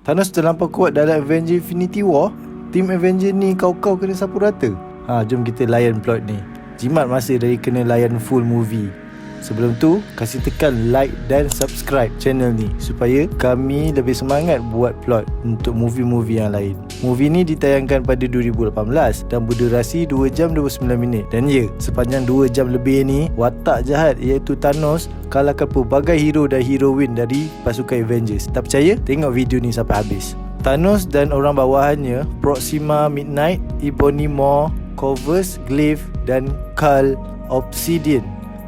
Thanos terlampau kuat dalam Avenger Infinity War. Tim Avenger ni kau-kau kena sapu rata. Jom kita layan plot ni. Jimat masa dari kena layan full movie. Sebelum tu, kasih tekan like dan subscribe channel ni supaya kami lebih semangat buat plot untuk movie-movie yang lain. Movie ni ditayangkan pada 2018 dan berdurasi 2 jam 29 minit. Dan ya, sepanjang 2 jam lebih ni, watak jahat iaitu Thanos kalahkan pelbagai hero dan heroine dari pasukan Avengers. Tak percaya? Tengok video ni sampai habis. Thanos dan orang bawahannya, Proxima Midnight, Ebony Maw, Corvus Glaive dan Cull Obsidian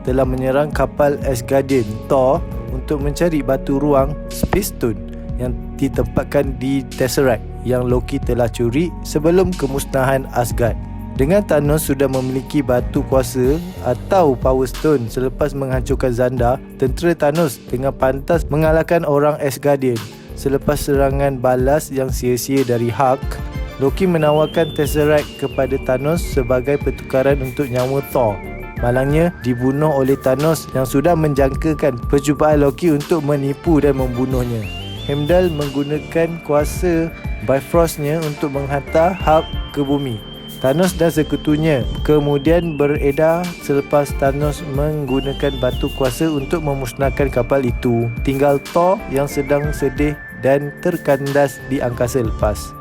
telah menyerang kapal Asgardian Thor untuk mencari batu ruang Space Stone yang ditempatkan di Tesseract yang Loki telah curi sebelum kemusnahan Asgard. Dengan Thanos sudah memiliki batu kuasa atau Power Stone selepas menghancurkan Xandar, tentera Thanos dengan pantas mengalahkan orang Asgardian. Selepas serangan balas yang sia-sia dari Hulk, Loki menawarkan Tesseract kepada Thanos sebagai pertukaran untuk nyawa Thor. Malangnya dibunuh oleh Thanos yang sudah menjangkakan percubaan Loki untuk menipu dan membunuhnya. Heimdall menggunakan kuasa Bifrostnya untuk menghantar Hulk ke bumi. Thanos dan sekutunya kemudian beredar selepas Thanos menggunakan batu kuasa untuk memusnahkan kapal itu. Tinggal Thor yang sedang sedih dan terkandas di angkasa lepas.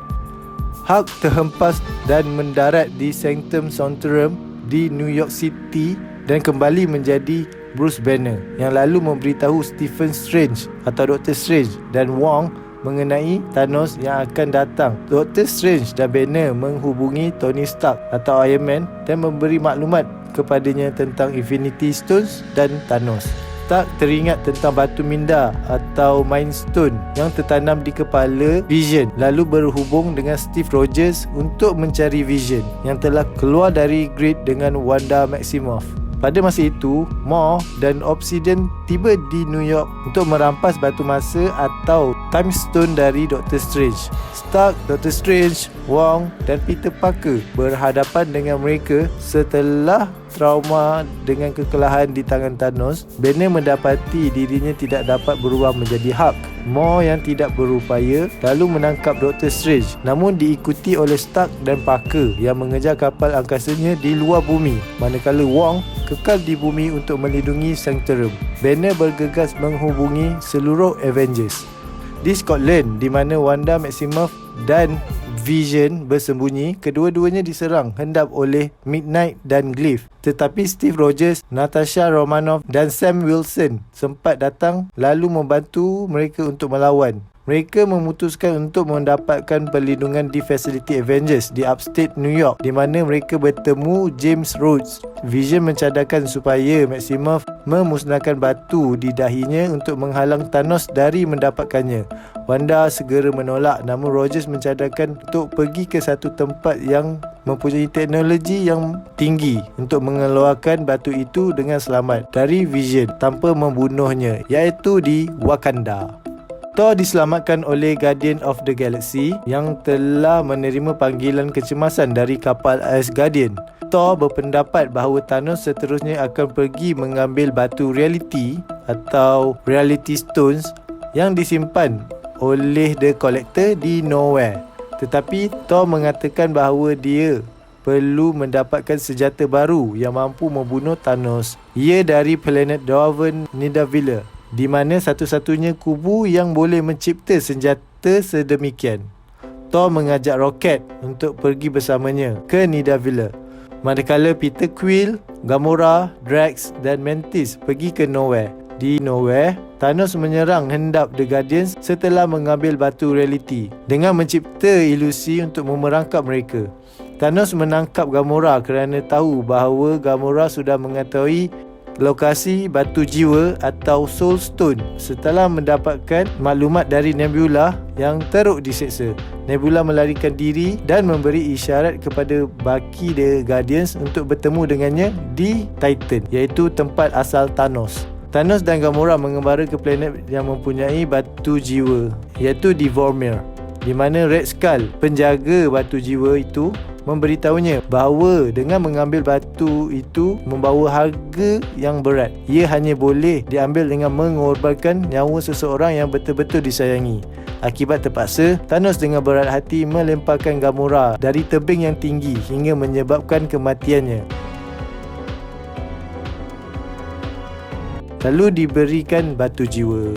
Hulk terhempas dan mendarat di Sanctum Sanctorum di New York City dan kembali menjadi Bruce Banner yang lalu memberitahu Stephen Strange atau Dr. Strange dan Wong mengenai Thanos yang akan datang. Dr. Strange dan Banner menghubungi Tony Stark atau Iron Man dan memberi maklumat kepadanya tentang Infinity Stones dan Thanos. Stark teringat tentang batu minda atau Mind Stone yang tertanam di kepala Vision, lalu berhubung dengan Steve Rogers untuk mencari Vision yang telah keluar dari grid dengan Wanda Maximoff. Pada masa itu, Maw dan Obsidian tiba di New York untuk merampas batu masa atau Time Stone dari Dr. Strange. Stark, Dr. Strange, Wong dan Peter Parker berhadapan dengan mereka setelah trauma dengan kekalahan di tangan Thanos. Banner mendapati dirinya tidak dapat berubah menjadi Hulk. Maw yang tidak berupaya lalu menangkap Dr. Strange, namun diikuti oleh Stark dan Parker yang mengejar kapal angkasanya di luar bumi, manakala Wong kekal di bumi untuk melindungi Sanctorum. Banner bergegas menghubungi seluruh Avengers di Scotland, di mana Wanda Maximoff dan Vision bersembunyi. Kedua-duanya diserang hendap oleh Midnight dan Glaive, tetapi Steve Rogers, Natasha Romanoff dan Sam Wilson sempat datang lalu membantu mereka untuk melawan. Mereka memutuskan untuk mendapatkan perlindungan di Facility Avengers di Upstate New York, di mana mereka bertemu James Rhodes. Vision mencadangkan supaya Maximoff memusnahkan batu di dahinya untuk menghalang Thanos dari mendapatkannya. Wanda segera menolak, namun Rogers mencadangkan untuk pergi ke satu tempat yang mempunyai teknologi yang tinggi untuk mengeluarkan batu itu dengan selamat dari Vision tanpa membunuhnya, iaitu di Wakanda. Thor diselamatkan oleh Guardian of the Galaxy yang telah menerima panggilan kecemasan dari kapal Asgardian. Thor berpendapat bahawa Thanos seterusnya akan pergi mengambil batu reality atau Reality Stones yang disimpan oleh The Collector di Nowhere. Tetapi Thor mengatakan bahawa dia perlu mendapatkan senjata baru yang mampu membunuh Thanos. Ia dari planet Dwarven Nidavellir, di mana satu-satunya kubu yang boleh mencipta senjata sedemikian. Thor mengajak Rocket untuk pergi bersamanya ke Nidavellir, manakala Peter Quill, Gamora, Drax dan Mantis pergi ke Nowhere. Di Nowhere, Thanos menyerang hendap The Guardians setelah mengambil batu reality dengan mencipta ilusi untuk memerangkap mereka. Thanos menangkap Gamora kerana tahu bahawa Gamora sudah mengetahui lokasi batu jiwa atau Soul Stone setelah mendapatkan maklumat dari Nebula yang teruk diseksa. Nebula melarikan diri dan memberi isyarat kepada baki The Guardians untuk bertemu dengannya di Titan, iaitu tempat asal Thanos. Thanos dan Gamora mengembara ke planet yang mempunyai batu jiwa, iaitu di Vormir, di mana Red Skull, penjaga batu jiwa itu, memberitahunya bahawa dengan mengambil batu itu membawa harga yang berat. Ia hanya boleh diambil dengan mengorbankan nyawa seseorang yang betul-betul disayangi. Akibat terpaksa, Thanos dengan berat hati melemparkan Gamora dari tebing yang tinggi hingga menyebabkan kematiannya. Lalu diberikan batu jiwa.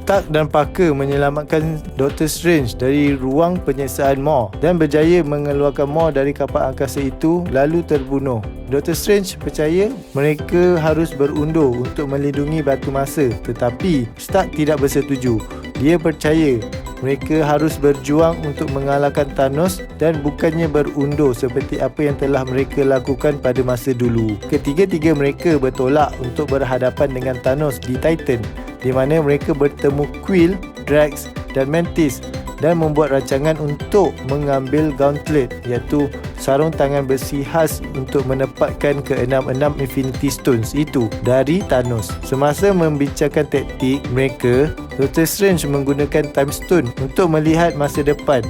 Stark dan Parker menyelamatkan Doctor Strange dari ruang penyiksaan Maw dan berjaya mengeluarkan Maw dari kapal angkasa itu lalu terbunuh. Doctor Strange percaya mereka harus berundur untuk melindungi batu masa, tetapi Stark tidak bersetuju. Dia percaya mereka harus berjuang untuk mengalahkan Thanos dan bukannya berundur seperti apa yang telah mereka lakukan pada masa dulu. Ketiga-tiga mereka bertolak untuk berhadapan dengan Thanos di Titan, di mana mereka bertemu Quill, Drax dan Mantis dan membuat rancangan untuk mengambil Gauntlet, iaitu sarung tangan besi khas untuk menempatkan ke-6 Infinity Stones itu dari Thanos. Semasa membincangkan taktik mereka, Doctor Strange menggunakan Time Stone untuk melihat masa depan,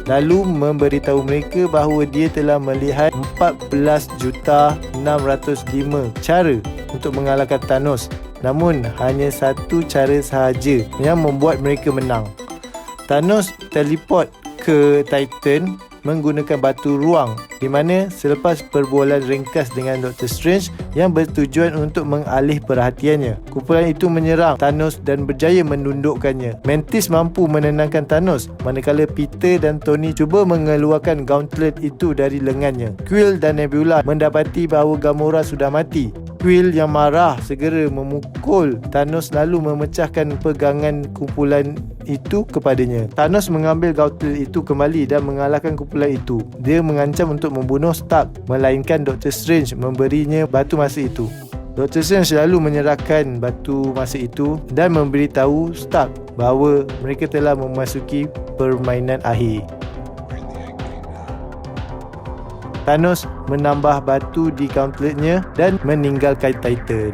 lalu memberitahu mereka bahawa dia telah melihat 14,605 cara untuk mengalahkan Thanos, namun hanya satu cara sahaja yang membuat mereka menang. Thanos teleport ke Titan menggunakan batu ruang, di mana selepas perbualan ringkas dengan Doctor Strange yang bertujuan untuk mengalih perhatiannya, kumpulan itu menyerang Thanos dan berjaya menundukkannya. Mantis mampu menenangkan Thanos, manakala Peter dan Tony cuba mengeluarkan Gauntlet itu dari lengannya. Quill dan Nebula mendapati bahawa Gamora sudah mati. Quill yang marah segera memukul Thanos lalu memecahkan pegangan kumpulan itu kepadanya. Thanos mengambil Gauntlet itu kembali dan mengalahkan kumpulan itu. Dia mengancam untuk membunuh Stark, melainkan Doctor Strange memberinya batu masa itu. Doctor Strange selalu menyerahkan batu masa itu dan memberitahu Stark bahawa mereka telah memasuki permainan akhir. Thanos menambah batu di Gauntletnya dan meninggalkan Titan.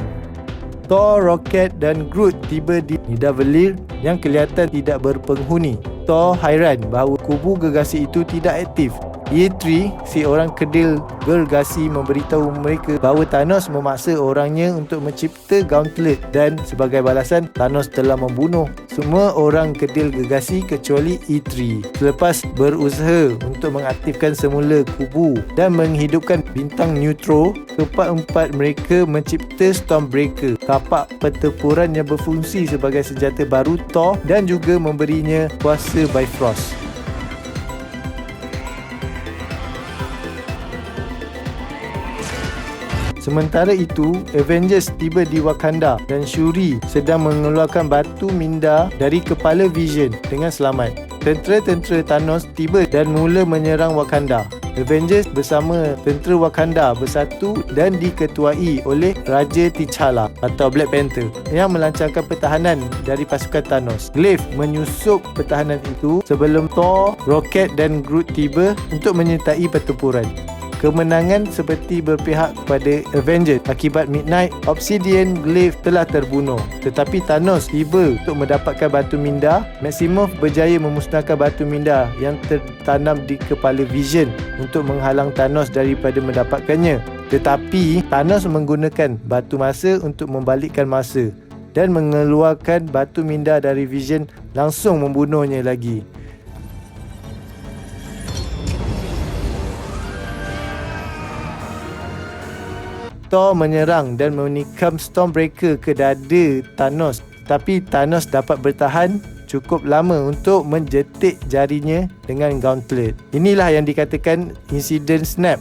Thor, Rocket dan Groot tiba di Nidavellir yang kelihatan tidak berpenghuni. Thor hairan bahawa kubu gergasi itu tidak aktif. Yetri, si orang kedil gergasi, memberitahu mereka bahawa Thanos memaksa orangnya untuk mencipta Gauntlet dan sebagai balasan Thanos telah membunuh semua orang kedil gergasi kecuali E3. Selepas berusaha untuk mengaktifkan semula kubu dan menghidupkan bintang neutro, keempat mereka mencipta Stormbreaker, kapak pertempuran yang berfungsi sebagai senjata baru Thor dan juga memberinya kuasa Bifrost. Sementara itu, Avengers tiba di Wakanda dan Shuri sedang mengeluarkan batu minda dari kepala Vision dengan selamat. Tentera-tentera Thanos tiba dan mula menyerang Wakanda. Avengers bersama tentera Wakanda bersatu dan diketuai oleh Raja T'Challa atau Black Panther yang melancarkan pertahanan dari pasukan Thanos. Glaive menyusup pertahanan itu sebelum Thor, Rocket dan Groot tiba untuk menyertai pertempuran. Kemenangan seperti berpihak kepada Avengers. Akibat Midnight, Obsidian Glaive telah terbunuh. Tetapi Thanos tiba untuk mendapatkan batu minda. Maximoff berjaya memusnahkan batu minda yang tertanam di kepala Vision untuk menghalang Thanos daripada mendapatkannya. Tetapi Thanos menggunakan batu masa untuk membalikkan masa dan mengeluarkan batu minda dari Vision, langsung membunuhnya lagi. Thor menyerang dan menikam Stormbreaker ke dada Thanos, tapi Thanos dapat bertahan cukup lama untuk menjetik jarinya dengan Gauntlet. Inilah yang dikatakan insiden snap.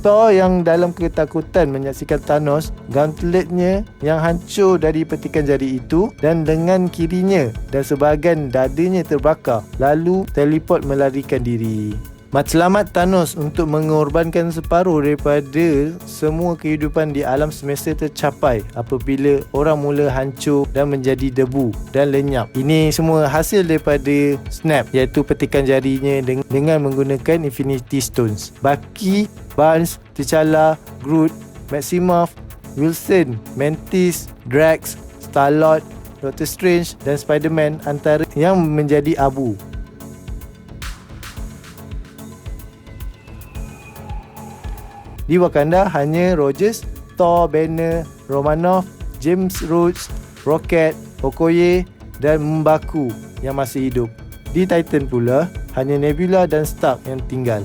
Thor yang dalam ketakutan menyaksikan Thanos, Gauntletnya yang hancur dari petikan jari itu dan lengan kirinya dan sebahagian dadanya terbakar, lalu teleport melarikan diri. Matlamat Thanos untuk mengorbankan separuh daripada semua kehidupan di alam semesta tercapai apabila orang mula hancur dan menjadi debu dan lenyap. Ini semua hasil daripada Snap, iaitu petikan jarinya dengan menggunakan Infinity Stones. Bucky, Barnes, T'Challa, Groot, Maximoff, Wilson, Mantis, Drax, Star-Lord, Doctor Strange dan Spider-Man antara yang menjadi abu. Di Wakanda hanya Rogers, Thor, Banner, Romanoff, James Rhodes, Rocket, Okoye dan M'Baku yang masih hidup. Di Titan pula hanya Nebula dan Stark yang tinggal.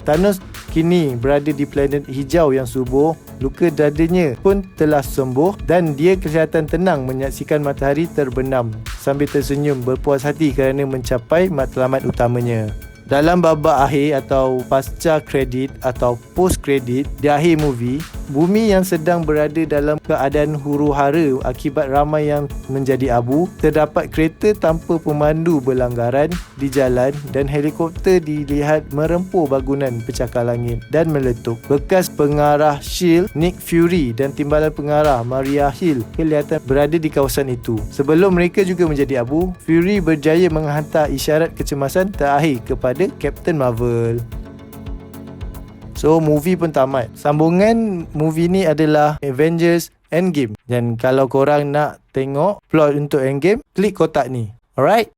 Thanos kini berada di planet hijau yang subur. Luka dadanya pun telah sembuh dan dia kelihatan tenang menyaksikan matahari terbenam sambil tersenyum berpuas hati kerana mencapai matlamat utamanya. Dalam babak akhir atau pasca kredit atau post kredit di akhir movie, bumi yang sedang berada dalam keadaan huru-hara akibat ramai yang menjadi abu, terdapat kereta tanpa pemandu berlanggaran di jalan dan helikopter dilihat merempuh bangunan pencakar langit dan meletup. Bekas pengarah S.H.I.E.L.D. Nick Fury dan timbalan pengarah Maria Hill kelihatan berada di kawasan itu. Sebelum mereka juga menjadi abu, Fury berjaya menghantar isyarat kecemasan terakhir kepada Captain Marvel. So movie pun tamat. Sambungan movie ni adalah Avengers Endgame. Dan kalau korang nak tengok plot untuk Endgame, klik kotak ni. Alright?